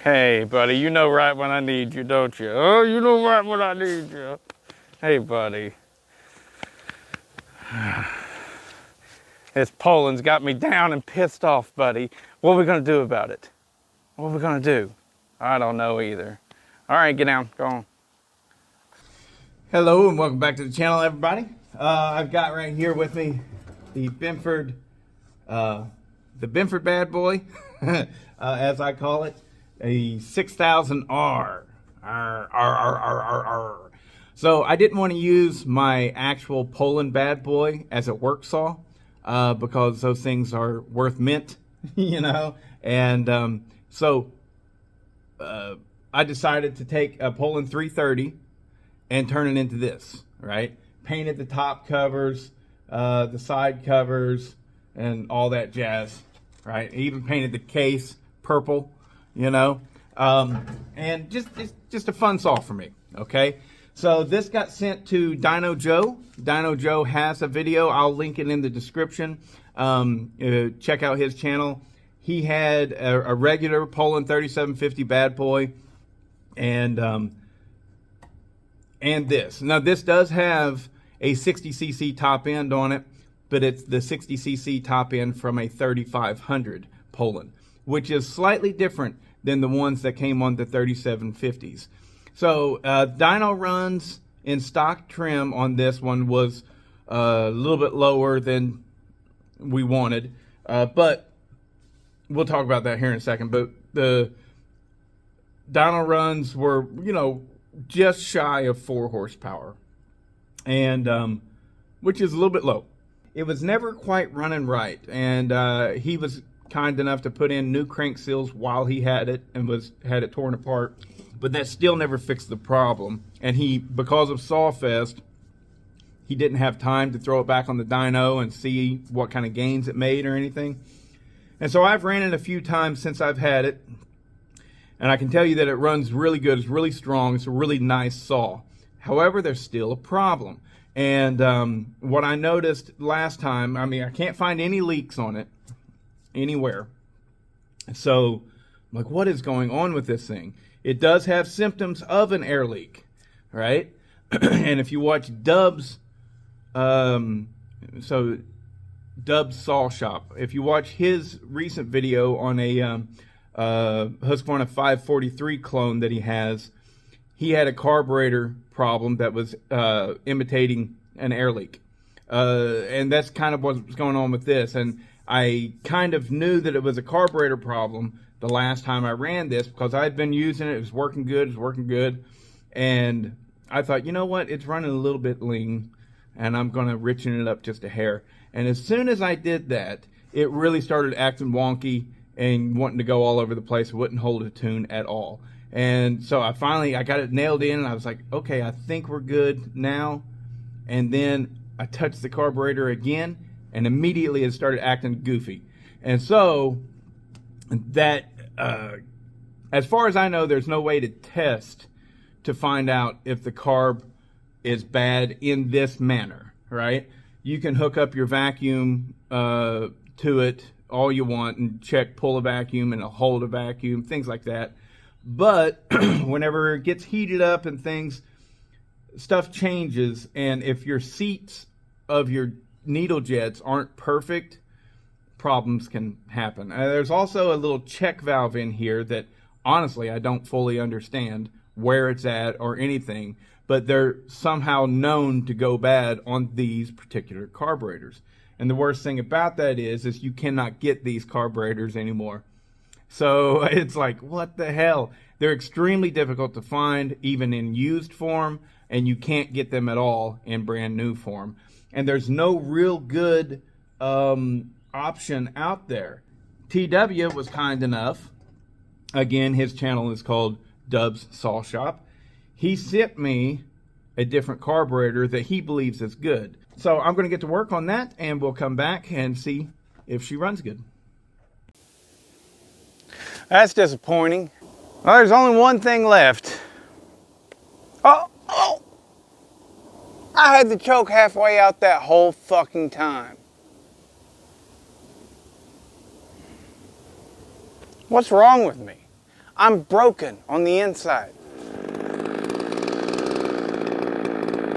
Hey, buddy, you know right when I need you, don't you? Oh, you know right when I need you. Hey, buddy. This Poulan's got me down and pissed off, buddy. What are we gonna do about it? What are we gonna do? I don't know either. All right, get down, go on. Hello and welcome back to the channel, everybody. I've got right here with me the Binford bad boy, as I call it, a 6000R. So I didn't want to use my actual Poulan bad boy as a work saw because those things are worth mint, you know. And so I decided to take a Poulan 330 and turn it into this, right? Painted the top covers, the side covers, and all that jazz, right? Even painted the case purple, you know, and just a fun saw for me, okay? So this got sent to Dyno Joe. Dyno Joe has a video. I'll link it in the description. Check out his channel. He had a regular Poulan 3750 bad boy, and this. Now this does have a 60cc top end on it, but it's the 60cc top end from a 3500 Poulan, which is slightly different than the ones that came on the 3750s. So dyno runs in stock trim on this one was a little bit lower than we wanted, but we'll talk about that here in a second. But the dyno runs were, you know, just shy of 4 horsepower, and which is a little bit low. It was never quite running right, and he was kind enough to put in new crank seals while he had it and had it torn apart, but that still never fixed the problem. And he, because of Sawfest, he didn't have time to throw it back on the dyno and see what kind of gains it made or anything. And so I've ran it a few times since I've had it, and I can tell you that it runs really good. It's really strong. It's a really nice saw. However, there's still a problem. And what I noticed last time, I mean, I can't find any leaks on it anywhere. So I'm like, what is going on with this thing? It does have symptoms of an air leak, right? And if you watch Dub's, Dub's Saw Shop, if you watch his recent video on a Husqvarna 543 clone that he had a carburetor problem that was imitating an air leak. And that's kind of what's going on with this. And I kind of knew that it was a carburetor problem the last time I ran this because I'd been using it. It was working good. And I thought, you know what? It's running a little bit lean, and I'm going to richen it up just a hair. And as soon as I did that, it really started acting wonky and wanting to go all over the place. It wouldn't hold a tune at all. And so I got it nailed in, and I was like, okay, I think we're good now. And then I touched the carburetor again, and immediately it started acting goofy. And so that, as far as I know, there's no way to test to find out if the carb is bad in this manner, right? You can hook up your vacuum to it all you want and check pull a vacuum and hold a vacuum, things like that. But whenever it gets heated up and things, stuff changes. And if your seats of your needle jets aren't perfect, problems can happen. There's also a little check valve in here that honestly I don't fully understand where it's at or anything, but they're somehow known to go bad on these particular carburetors. And the worst thing about that is you cannot get these carburetors anymore. So it's like, what the hell? They're extremely difficult to find, even in used form, and you can't get them at all in brand new form. And there's no real good option out there. TW was kind enough, again, his channel is called Dub's Saw Shop. He sent me a different carburetor that he believes is good. So I'm going to get to work on that, and we'll come back and see if she runs good. That's disappointing. Well, there's only one thing left. Oh! I had the choke halfway out that whole fucking time. What's wrong with me? I'm broken on the inside.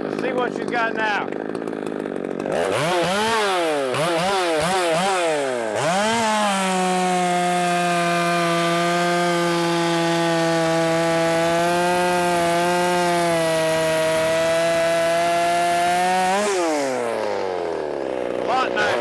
Let's see what she's got now. A lot nicer.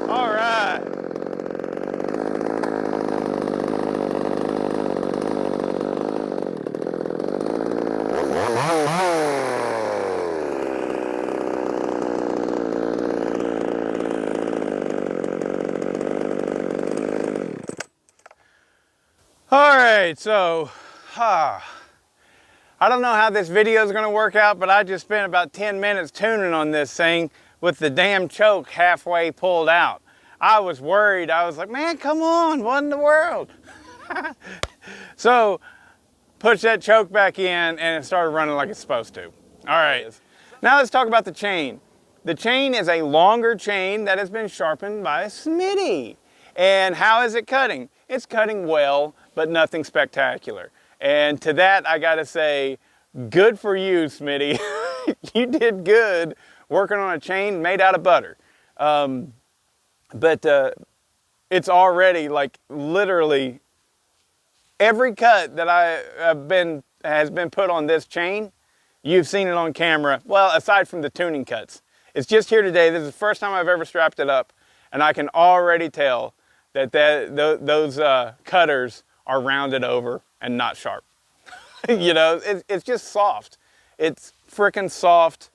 All right. All right, so, I don't know how this video is going to work out, but I just spent about 10 minutes tuning on this thing with the damn choke halfway pulled out. I was worried. I was like, man, come on, what in the world? So, push that choke back in and it started running like it's supposed to. All right, now let's talk about the chain. The chain is a longer chain that has been sharpened by Smitty. And how is it cutting? It's cutting well, but nothing spectacular. And to that, I gotta say, good for you, Smitty. You did good working on a chain made out of butter. But it's already, like, literally every cut that has been put on this chain, you've seen it on camera. Well, aside from the tuning cuts. It's just here today. This is the first time I've ever strapped it up, and I can already tell that those cutters are rounded over and not sharp. You know, it's just soft. It's frickin' soft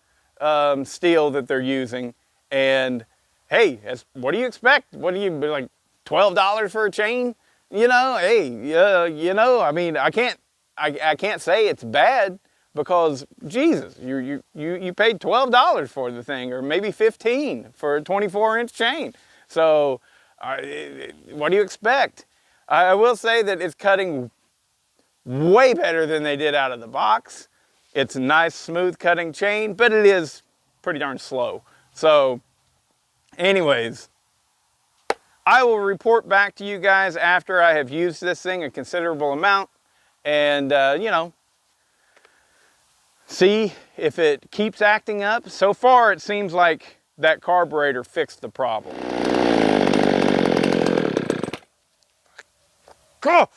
steel that they're using. And hey, what do you expect? What do you, like, $12 for a chain? You know, hey, you know, I mean, I can't say it's bad, because Jesus, you paid $12 for the thing, or maybe $15 for a 24-inch chain. So what do you expect? I will say that it's cutting way better than they did out of the box. It's a nice, smooth cutting chain, but it is pretty darn slow. So anyways, I will report back to you guys after I have used this thing a considerable amount, and you know, see if it keeps acting up. So far, it seems like that carburetor fixed the problem. Go!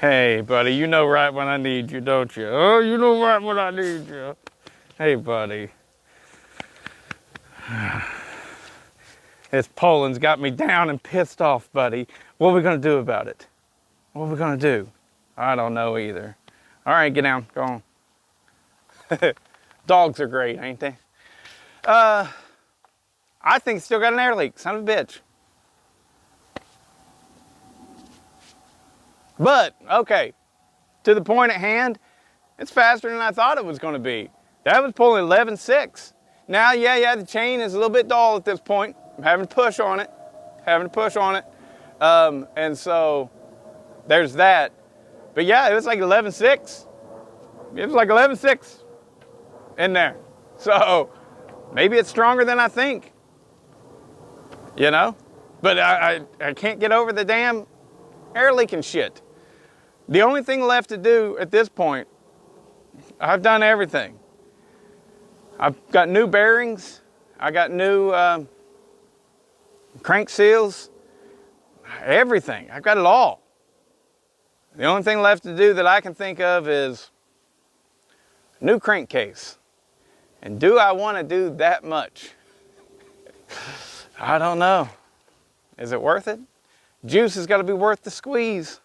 Hey, buddy, you know right when I need you, don't you? Oh, you know right when I need you. Hey, buddy. This Poulan's got me down and pissed off, buddy. What are we gonna do about it? What are we gonna do? I don't know either. All right, get down, go on. Dogs are great, ain't they? I think it's still got an air leak, son of a bitch. But, okay, to the point at hand, it's faster than I thought it was going to be. That was pulling 11.6. Now, yeah, the chain is a little bit dull at this point. I'm having to push on it, and so there's that. But yeah, it was like 11.6. It was like 11.6 in there. So maybe it's stronger than I think, you know? But I can't get over the damn air leaking shit. The only thing left to do at this point, I've done everything. I've got new bearings. I got new crank seals. Everything. I've got it all. The only thing left to do that I can think of is a new crankcase. And do I want to do that much? I don't know. Is it worth it? Juice has got to be worth the squeeze.